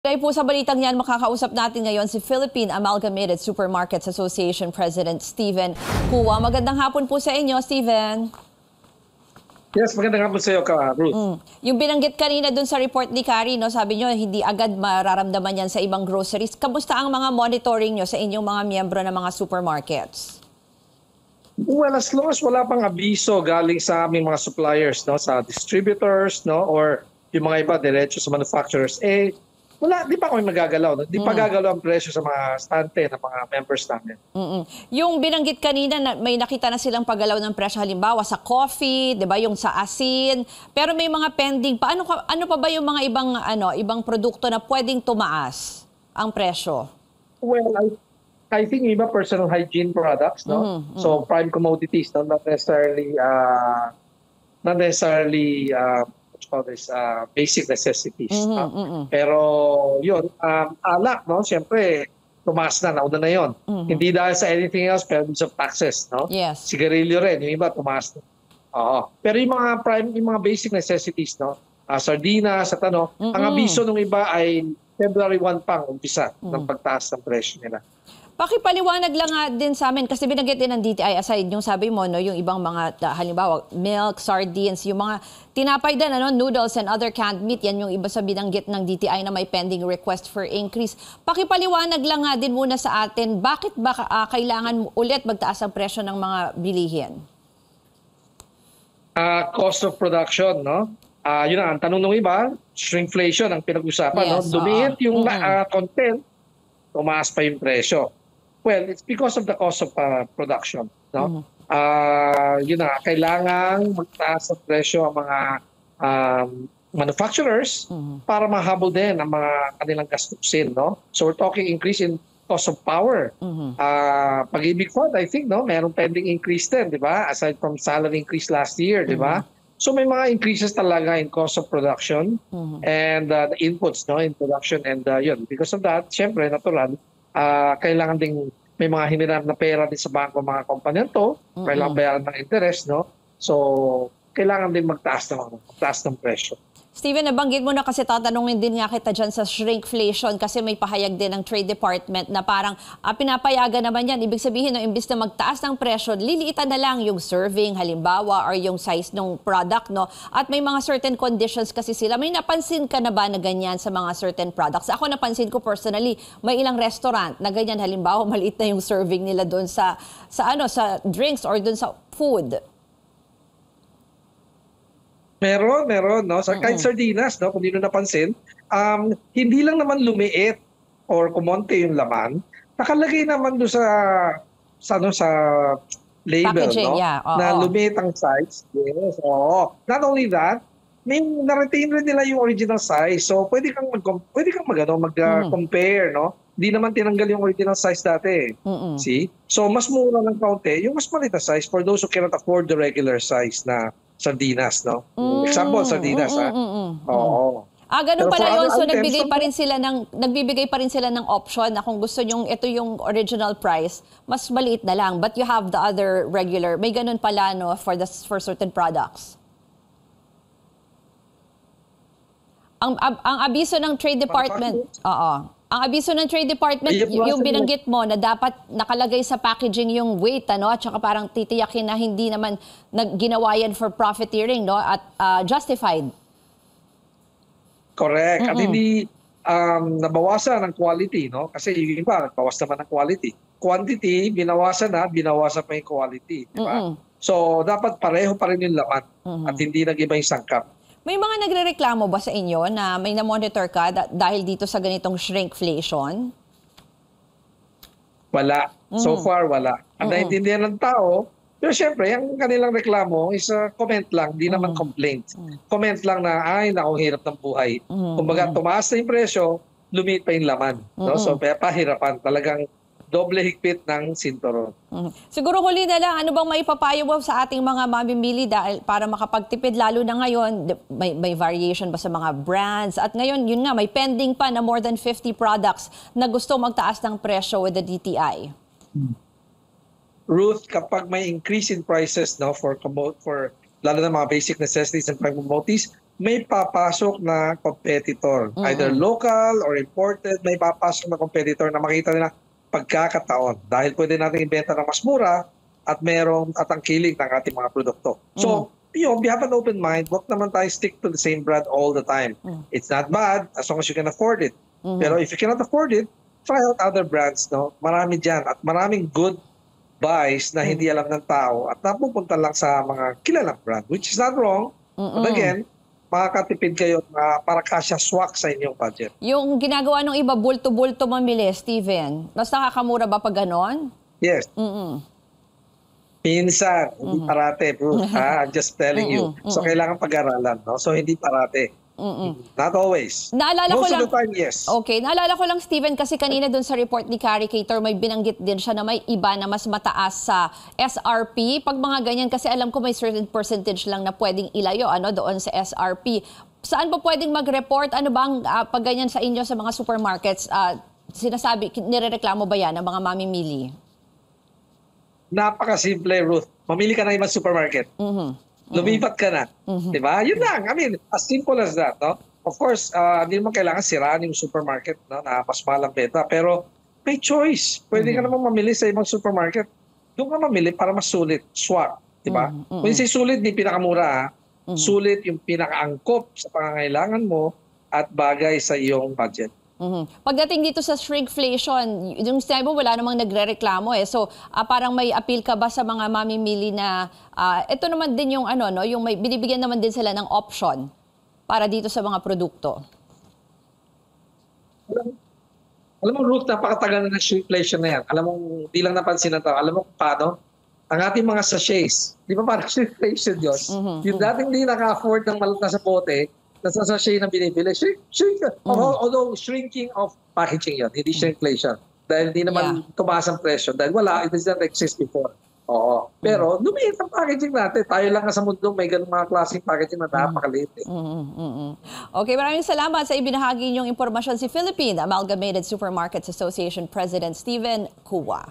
Dahil po sa balitang yan, makakausap natin ngayon si Philippine Amalgamated Supermarkets Association President Steven Cua. Magandang hapon po sa inyo, Steven. Yes, magandang hapon sa iyo, Ruth. Yung binanggit kanina dun sa report ni Kari, no, sabi nyo hindi agad mararamdaman yan sa ibang groceries. Kamusta ang mga monitoring nyo sa inyong mga miyembro ng mga supermarkets? Well, as long as wala pang abiso galing sa aming mga suppliers, no, sa distributors, no, or yung mga iba diretso sa manufacturers, wala, di pa kami magagalaw. No? Di pa gagalaw ang presyo sa mga stante ng mga members namin. Yung binanggit kanina, na may nakita na silang paggalaw ng presyo, halimbawa sa coffee, di ba, yung sa asin. Pero may mga pending pa. Ano pa ba yung mga ibang produkto na pwedeng tumaas ang presyo? Well, I think iba personal hygiene products, no? So prime commodities, no? Not necessarily basic necessities. Pero yun, alak, no? Siyempre, tumaas na, nauna na yun. Hindi dahil sa anything else, pero sa taxes, no? Yes. Sigarilyo rin, yung iba tumaas na. Pero yung mga basic necessities, no? Sardinas, at ang abiso ng iba ay February 1 pang umpisa ng pagtaas ng presyo nila. Pakipaliwanag lang nga din sa amin, kasi binanggit din ng DTI, aside yung sabi mo, no, yung ibang mga, halimbawa, milk, sardines, yung mga tinapay din, noodles and other canned meat, yan yung iba sa binanggit ng DTI na may pending request for increase. Pakipaliwanag lang nga din muna sa atin, bakit ba kailangan ulit magtaas ang presyo ng mga bilihin? Cost of production, no? Yun ang tanong ng iba, shrinkflation ang pinag-usapan, no? Dumiit yung content, tumaas pa yung presyo. Well, it's because of the cost of production, no? Yun na, kailangan magtaas ang presyo ang mga manufacturers para mahabol din ang mga kanilang gastusin, no? So we're talking increase in cost of power. Pag-ibig Fund, I think, no, mayroong pending increase din, di ba? Aside from salary increase last year, di ba? So may mga increases talaga in cost of production and the inputs, no, in production, and yun. Because of that, syempre, natural, kailangan ding may mga hiniram na pera din sa bangko mga kumpanya to, kailangan bayaran ng interest, no? So kailangan din magtaas ng presyo. Steven, nabanggit mo na kasi tatanungin din nga kita dyan sa shrinkflation kasi may pahayag din ng Trade Department na parang pinapayagan naman yan. Ibig sabihin, no, imbis na magtaas ng presyo, liliitan na lang yung serving, halimbawa, or yung size ng product, no? At may mga certain conditions kasi sila. May napansin ka na ba na ganyan sa mga certain products? Ako napansin ko personally, may ilang restaurant na ganyan, halimbawa, maliit na yung serving nila doon sa drinks or doon sa food. Meron, no? Kahit sardinas, no? Kung di nyo napansin, hindi lang naman lumiit or kumonte yung laman, nakalagay naman doon sa label, packaging, no? Na lumiit ang size. Yes, Not only that, may na-retain rin nila yung original size. So, pwede kang mag-compare, no? Hindi naman tinanggal yung original size dati. See? So, mas mura ng kaunti, yung mas maliit na size for those who cannot afford the regular size na sardinas, no? Example, sardinas, ganun pala yun. So, nagbibigay pa rin sila ng option na kung gusto nyong ito yung original price, mas maliit na lang. But you have the other regular. May ganun pala, no, for certain products. Ang abiso ng Trade Department, ang abiso ng Trade Department, yung binanggit mo na dapat nakalagay sa packaging yung weight, at saka parang titiyakin na hindi naman ginawa yan for profiteering, no, at justified. Correct. At hindi nabawasan ng quality, no? Kasi yung iba, nagbawas naman ng quality. Quantity, binawasan pa yung quality, di ba? So, dapat pareho pa rin yung laman at hindi nag-iba yung sangkap. May mga nagrereklamo ba sa inyo na may na-monitor ka dahil dito sa ganitong shrinkflation? Wala. So far, wala. Ang naiintindihan ng tao, pero syempre, yung kanilang reklamo is comment lang, di naman complaint. Comment lang na, naku, hirap ng buhay. Kumbaga, tumaas na yung presyo, lumiit pa yung laman. No? So, pahirapan. Talagang doble higpit ng sinturon. Siguro huli na lang, ano bang maipapayo mo sa ating mga mamimili dahil para makapagtipid lalo na ngayon, may variation ba sa mga brands? At ngayon, yun nga, may pending pa na more than 50 products na gusto magtaas ng presyo with the DTI. Ruth, kapag may increase in prices, no, for lalo na mga basic necessities and prime commodities, may papasok na competitor. Either local or imported, may papasok na competitor na makita nila pagkakataon. Dahil pwede natin ibenta ng mas mura at merong atangkilig ng ating mga produkto. So, we have an open mind. Huwag naman tayo stick to the same brand all the time. It's not bad as long as you can afford it. Pero if you cannot afford it, try out other brands. No? Marami dyan at maraming good buys na hindi alam ng tao at napupunta lang sa mga kilalang brand, which is not wrong. But again, makakatipid kayo na para kasya swak sa inyong budget. Yung ginagawa ng iba, bulto-bulto mamili, Steven. Mas nakakamura ba pag ganon? Yes. Minsan, hindi parate, bro. I'm just telling you. So, kailangan pag-aralan, no? So, hindi parate. Not always. Naalala ko Most lang, of the time, yes. Okay, naalala ko lang, Steven, kasi kanina dun sa report ni Caricator, may binanggit din siya na may iba na mas mataas sa SRP. Pag mga ganyan, kasi alam ko may certain percentage lang na pwedeng ilayo doon sa SRP. Saan pa pwedeng mag-report? Ano bang pag ganyan sa inyo sa mga supermarkets? Sinasabi, nirereklamo ba yan ng mga mamimili? Napakasimple, Ruth. Mamili ka na ibang supermarket. Lumipat ka na. Diba? Yun lang. I mean, as simple as that. No? Of course, hindi naman kailangan siraan yung supermarket, no, na mas mahal ang benta. Pero may choice. Pwede ka naman mamili sa ibang supermarket. Doon ka mamili para mas sulit. Swak. Diba? When you say sulit, di pinakamura. Ha? Sulit yung pinakaangkop sa pangangailangan mo at bagay sa iyong budget. Pagdating dito sa shrinkflation, yung sinabi mo wala namang nagrereklamo eh. So parang may appeal ka ba sa mga mamimili na ito naman din yung yung may binibigyan naman din sila ng option para dito sa mga produkto? Alam mo, Ruth, napakatagal na ng shrinkflation na yan. Alam mo, di lang napansin na to. Alam mo kung paano? Ang ating mga sachets, di ba parang shrinkflation yun? Yung dating di naka-afford ng malot na sa bote, nasa sachet na binibili. Although shrinking of packaging yun, hindi shrinkflation. Dahil hindi naman tumaas ang presyo. Dahil wala, it doesn't exist before. Oo. Pero lumiit ang packaging natin. Tayo lang sa mundo may ganung mga klaseng packaging na napakaliit. Okay, maraming salamat sa ibinahagi niyong impormasyon si Philippine Amalgamated Supermarkets Association President Steven Cua.